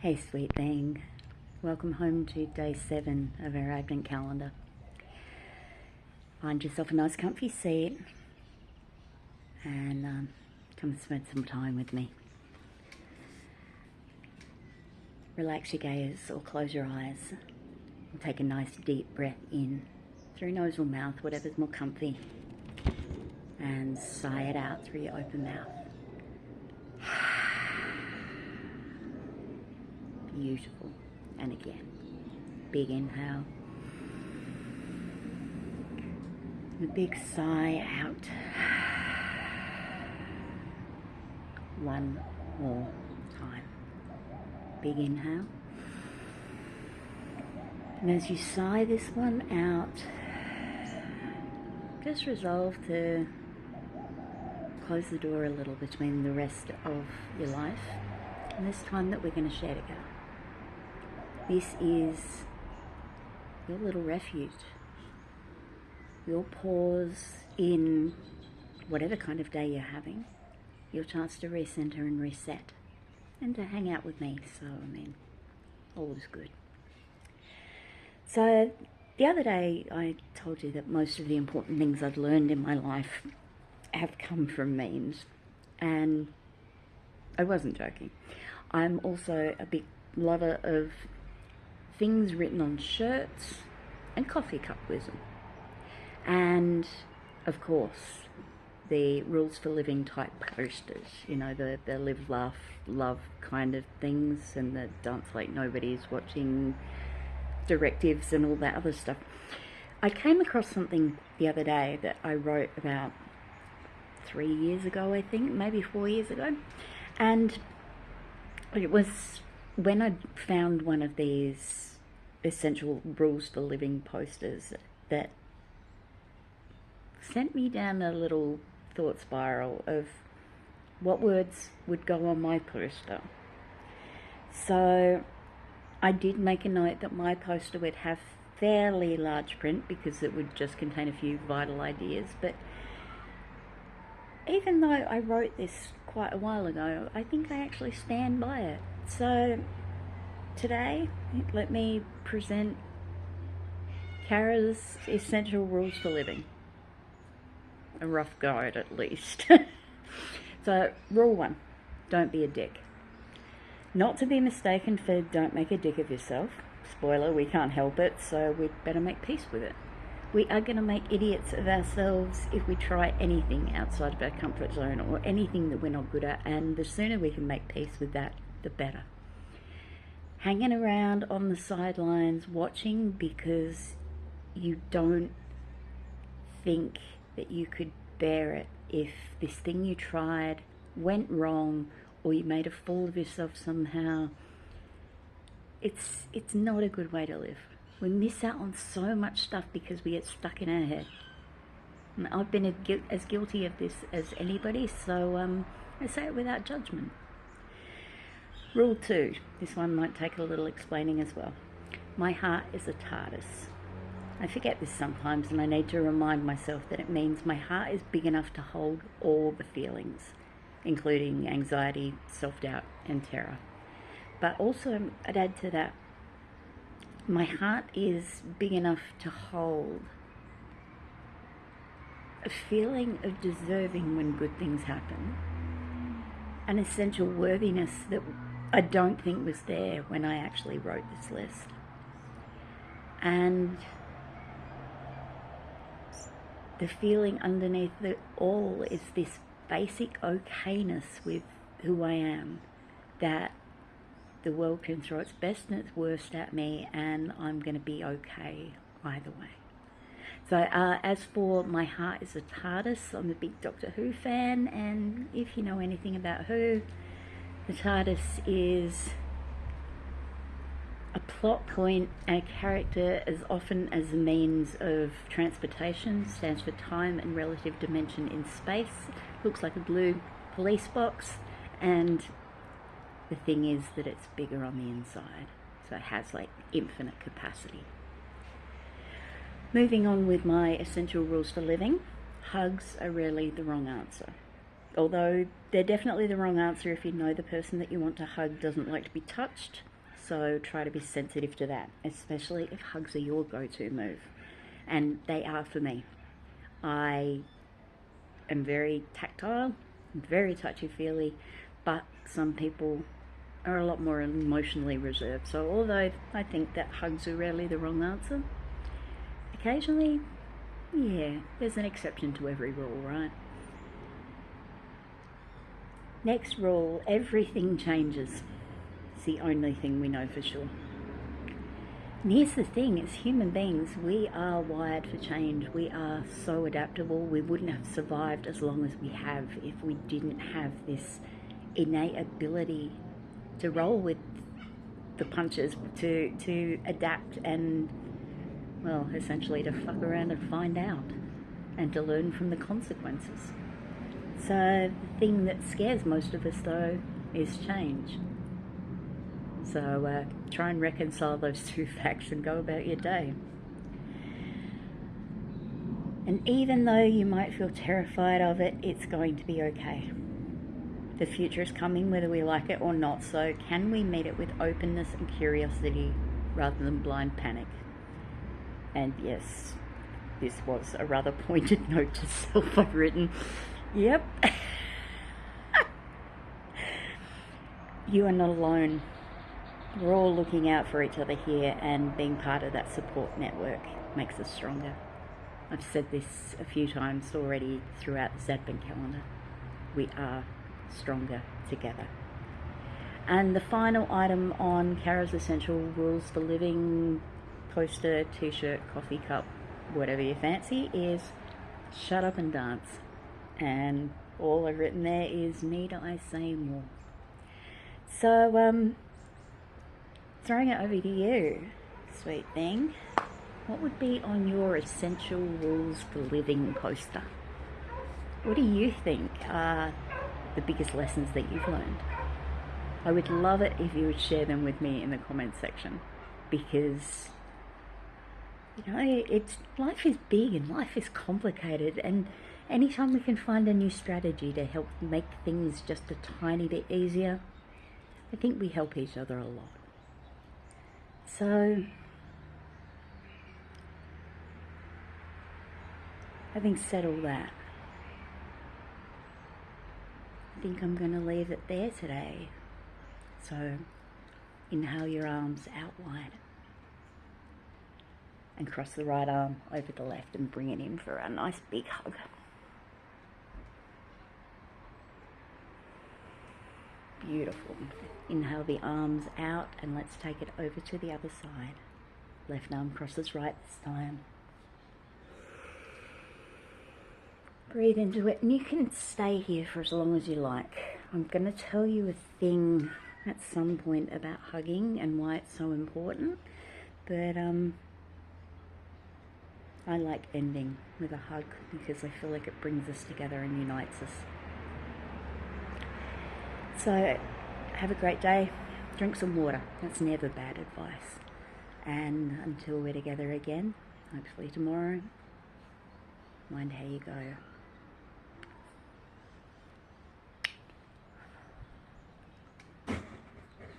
Hey sweet thing, welcome home to day 7 of our Advent calendar. Find yourself a nice comfy seat and come spend some time with me. Relax your gaze or close your eyes and take a nice deep breath in through nose or mouth, whatever's more comfy, and sigh it out through your open mouth. Beautiful. And again, big inhale, and a big sigh out. One more time. Big inhale. And as you sigh this one out, just resolve to close the door a little between the rest of your life and this time that we're going to share together. This is your little refuge, your pause in whatever kind of day you're having, your chance to recenter and reset, and to hang out with me. So, all is good. So, the other day I told you that most of the important things I've learned in my life have come from memes, and I wasn't joking. I'm also a big lover of things written on shirts and coffee cup wisdom. And, of course, the rules for living type posters, the live, laugh, love kind of things, and the dance like nobody's watching directives and all that other stuff. I came across something the other day that I wrote about 3 years ago, I think, maybe 4 years ago. And it was when I found one of these essential rules for living posters that sent me down a little thought spiral of what words would go on my poster. So I did make a note that my poster would have fairly large print because it would just contain a few vital ideas. But even though I wrote this quite a while ago, I think I actually stand by it. So today, let me present Cara's essential rules for living. A rough guide, at least. So, rule 1, don't be a dick. Not to be mistaken for don't make a dick of yourself. Spoiler, we can't help it, so we'd better make peace with it. We are going to make idiots of ourselves if we try anything outside of our comfort zone or anything that we're not good at, and the sooner we can make peace with that, the better. Hanging around on the sidelines watching because you don't think that you could bear it if this thing you tried went wrong or you made a fool of yourself somehow. It's not a good way to live. We miss out on so much stuff because we get stuck in our head. And I've been as guilty of this as anybody, so I say it without judgment. Rule 2, this one might take a little explaining as well. My heart is a TARDIS. I forget this sometimes, and I need to remind myself that it means my heart is big enough to hold all the feelings, including anxiety, self-doubt, and terror. But also, I'd add to that, my heart is big enough to hold a feeling of deserving when good things happen, an essential worthiness that I don't think was there when I actually wrote this list. And the feeling underneath it all is this basic okayness with who I am, that the world can throw its best and its worst at me and I'm going to be okay either way. So as for my heart is a TARDIS, I'm a big Doctor Who fan, and if you know anything about Who, the TARDIS is a plot point and a character as often as a means of transportation, stands for time and relative dimension in space, looks like a blue police box, and the thing is that it's bigger on the inside, so it has like infinite capacity. Moving on with my essential rules for living, hugs are rarely the wrong answer. although they're definitely the wrong answer if you know the person that you want to hug doesn't like to be touched. So try to be sensitive to that, especially if hugs are your go-to move. And they are for me. I am very tactile, very touchy-feely, but some people are a lot more emotionally reserved. So although I think that hugs are rarely the wrong answer, occasionally, yeah, there's an exception to every rule, right? Next rule, everything changes. It's the only thing we know for sure. And here's the thing, as human beings, we are wired for change. We are so adaptable. We wouldn't have survived as long as we have if we didn't have this innate ability to roll with the punches, to adapt and, well, essentially to fuck around and find out and to learn from the consequences. So the thing that scares most of us, though, is change. So try and reconcile those two facts and go about your day. And even though you might feel terrified of it, it's going to be okay. The future is coming whether we like it or not, so can we meet it with openness and curiosity rather than blind panic? And yes, this was a rather pointed note to self I've written. Yep. You are not alone. We're all looking out for each other here, and being part of that support network makes us stronger. I've said this a few times already throughout this Advent calendar. We are stronger together. And the final item on Cara's Essential Rules for Living poster, t-shirt, coffee cup, whatever you fancy, is shut up and dance. And all I've written there is, need I say more? So, throwing it over to you, sweet thing. What would be on your Essential Rules for Living poster? What do you think are the biggest lessons that you've learned? I would love it if you would share them with me in the comments section, because, you know, life is big and life is complicated, and anytime we can find a new strategy to help make things just a tiny bit easier, I think we help each other a lot. So, having said all that, I think I'm going to leave it there today. So, inhale your arms out wide and cross the right arm over the left and bring it in for a nice big hug. Beautiful. Inhale the arms out and let's take it over to the other side. Left arm crosses right this time. Breathe into it, and you can stay here for as long as you like. I'm going to tell you a thing at some point about hugging and why it's so important, but I like ending with a hug because I feel like it brings us together and unites us. So have a great day, drink some water, that's never bad advice, and until we're together again, hopefully tomorrow, mind how you go.